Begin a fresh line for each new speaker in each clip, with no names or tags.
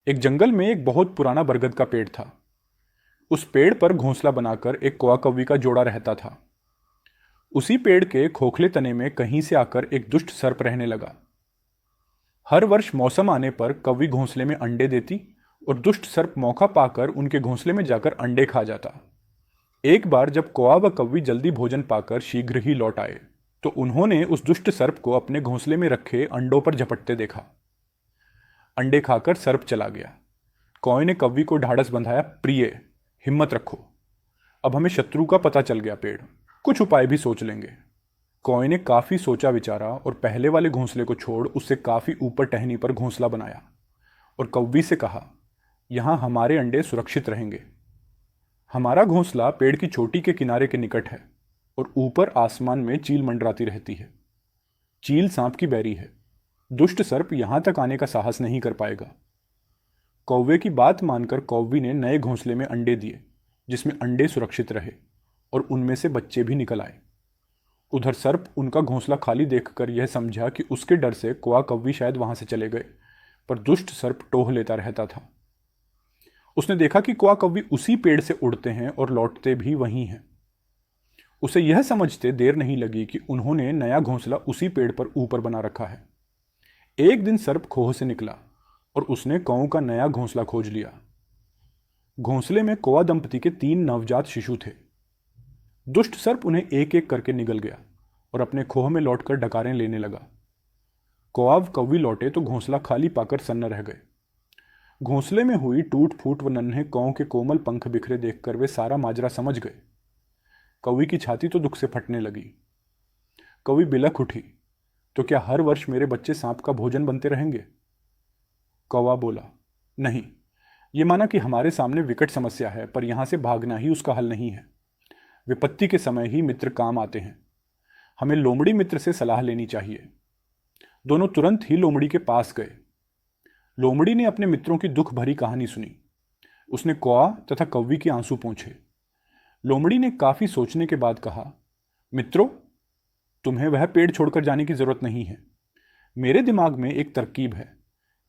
एक जंगल में एक बहुत पुराना बरगद का पेड़ था। उस पेड़ पर घोंसला बनाकर एक कौवा कौवी का जोड़ा रहता था। उसी पेड़ के खोखले तने में कहीं से आकर एक दुष्ट सर्प रहने लगा। हर वर्ष मौसम आने पर कौवी घोंसले में अंडे देती और दुष्ट सर्प मौका पाकर उनके घोंसले में जाकर अंडे खा जाता। एक बार जब कौवा व कौवी जल्दी भोजन पाकर शीघ्र ही लौट आए तो उन्होंने उस दुष्ट सर्प को अपने घोंसले में रखे अंडों पर झपटते देखा। अंडे खाकर सर्प चला गया। कौवे ने कौवी को ढाढ़स बंधाया, प्रिय, हिम्मत रखो, अब हमें शत्रु का पता चल गया पेड़, कुछ उपाय भी सोच लेंगे। कौवे ने काफी सोचा विचारा और पहले वाले घोंसले को छोड़ उससे काफी ऊपर टहनी पर घोंसला बनाया और कौवी से कहा, यहां हमारे अंडे सुरक्षित रहेंगे। हमारा घोंसला पेड़ की चोटी के किनारे के निकट है और ऊपर आसमान में चील मंडराती रहती है। चील सांप की बैरी है, दुष्ट सर्प यहां तक आने का साहस नहीं कर पाएगा। कौवे की बात मानकर कौवी ने नए घोंसले में अंडे दिए, जिसमें अंडे सुरक्षित रहे और उनमें से बच्चे भी निकल आए। उधर सर्प उनका घोंसला खाली देखकर यह समझा कि उसके डर से कौवा कौवी शायद वहां से चले गए, पर दुष्ट सर्प टोह लेता रहता था। उसने देखा कि कौवा कौवी उसी पेड़ से उड़ते हैं और लौटते भी वहीं हैं। उसे यह समझते देर नहीं लगी कि उन्होंने नया घोंसला उसी पेड़ पर ऊपर बना रखा है। एक दिन सर्प खोह से निकला और उसने कौओं का नया घोंसला खोज लिया। घोंसले में कौवा दंपति के 3 नवजात शिशु थे। दुष्ट सर्प उन्हें एक एक करके निगल गया और अपने खोह में लौटकर डकारें लेने लगा। कौवा कौवी लौटे तो घोंसला खाली पाकर सन्न रह गए। घोंसले में हुई टूट फूट व नन्हे कौओं के कोमल पंख बिखरे देखकर वे सारा माजरा समझ गए। कौवी की छाती तो दुख से फटने लगी। कौवी बिलख उठी, तो क्या हर वर्ष मेरे बच्चे सांप का भोजन बनते रहेंगे? कौवा बोला, नहीं, ये माना कि हमारे सामने विकट समस्या है, पर यहां से भागना ही उसका हल नहीं है। विपत्ति के समय ही मित्र काम आते हैं। हमें लोमड़ी मित्र से सलाह लेनी चाहिए। दोनों तुरंत ही लोमड़ी के पास गए। लोमड़ी ने अपने मित्रों की दुख भरी कहानी सुनी। उसने कौवा तथा कौवी के आंसू पोंछे। लोमड़ी ने काफी सोचने के बाद कहा, मित्रों, तुम्हें वह पेड़ छोड़कर जाने की जरूरत नहीं है। मेरे दिमाग में एक तरकीब है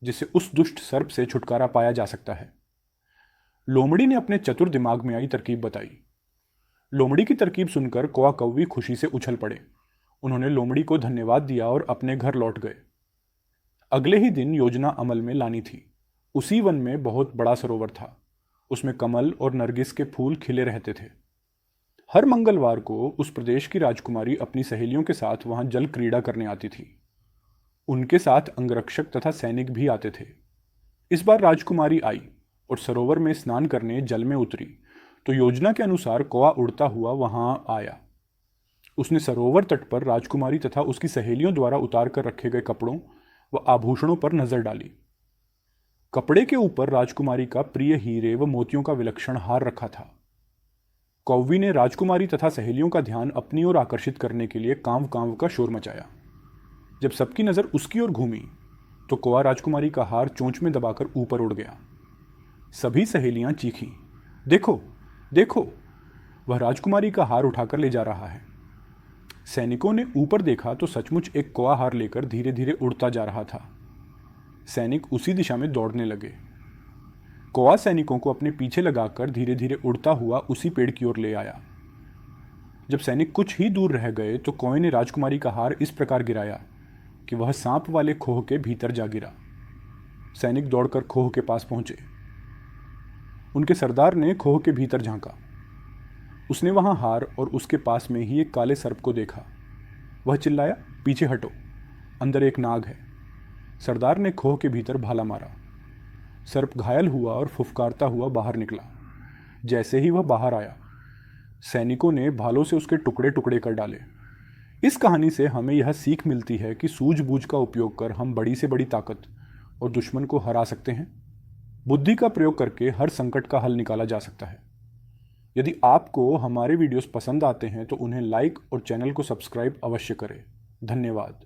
जिससे उस दुष्ट सर्प से छुटकारा पाया जा सकता है। लोमड़ी ने अपने चतुर दिमाग में आई तरकीब बताई। लोमड़ी की तरकीब सुनकर कौवा कौवी खुशी से उछल पड़े। उन्होंने लोमड़ी को धन्यवाद दिया और अपने घर लौट गए। अगले ही दिन योजना अमल में लानी थी। उसी वन में बहुत बड़ा सरोवर था। उसमें कमल और नरगिस के फूल खिले रहते थे। हर मंगलवार को उस प्रदेश की राजकुमारी अपनी सहेलियों के साथ वहां जल क्रीड़ा करने आती थी। उनके साथ अंगरक्षक तथा सैनिक भी आते थे। इस बार राजकुमारी आई और सरोवर में स्नान करने जल में उतरी तो योजना के अनुसार कौवा उड़ता हुआ वहां आया। उसने सरोवर तट पर राजकुमारी तथा उसकी सहेलियों द्वारा उतार कर रखे गए कपड़ों व आभूषणों पर नजर डाली। कपड़े के ऊपर राजकुमारी का प्रिय हीरे व मोतियों का विलक्षण हार रखा था। कौवी ने राजकुमारी तथा सहेलियों का ध्यान अपनी ओर आकर्षित करने के लिए कांव कांव का शोर मचाया। जब सबकी नजर उसकी ओर घूमी तो कौवा राजकुमारी का हार चोंच में दबाकर ऊपर उड़ गया। सभी सहेलियां चीखीं, देखो देखो, वह राजकुमारी का हार उठाकर ले जा रहा है। सैनिकों ने ऊपर देखा तो सचमुच एक कौवा हार लेकर धीरे धीरे उड़ता जा रहा था। सैनिक उसी दिशा में दौड़ने लगे। कौवा सैनिकों को अपने पीछे लगाकर धीरे धीरे उड़ता हुआ उसी पेड़ की ओर ले आया। जब सैनिक कुछ ही दूर रह गए तो कौवे ने राजकुमारी का हार इस प्रकार गिराया कि वह सांप वाले खोह के भीतर जा गिरा। सैनिक दौड़कर खोह के पास पहुंचे। उनके सरदार ने खोह के भीतर झांका। उसने वहां हार और उसके पास में ही एक काले सर्प को देखा। वह चिल्लाया, पीछे हटो, अंदर एक नाग है। सरदार ने खोह के भीतर भाला मारा। सर्प घायल हुआ और फुफकारता हुआ बाहर निकला। जैसे ही वह बाहर आया, सैनिकों ने भालों से उसके टुकड़े टुकड़े कर डाले। इस कहानी से हमें यह सीख मिलती है कि सूझबूझ का उपयोग कर हम बड़ी से बड़ी ताकत और दुश्मन को हरा सकते हैं। बुद्धि का प्रयोग करके हर संकट का हल निकाला जा सकता है। यदि आपको हमारे वीडियोस पसंद आते हैं तो उन्हें लाइक और चैनल को सब्सक्राइब अवश्य करें। धन्यवाद।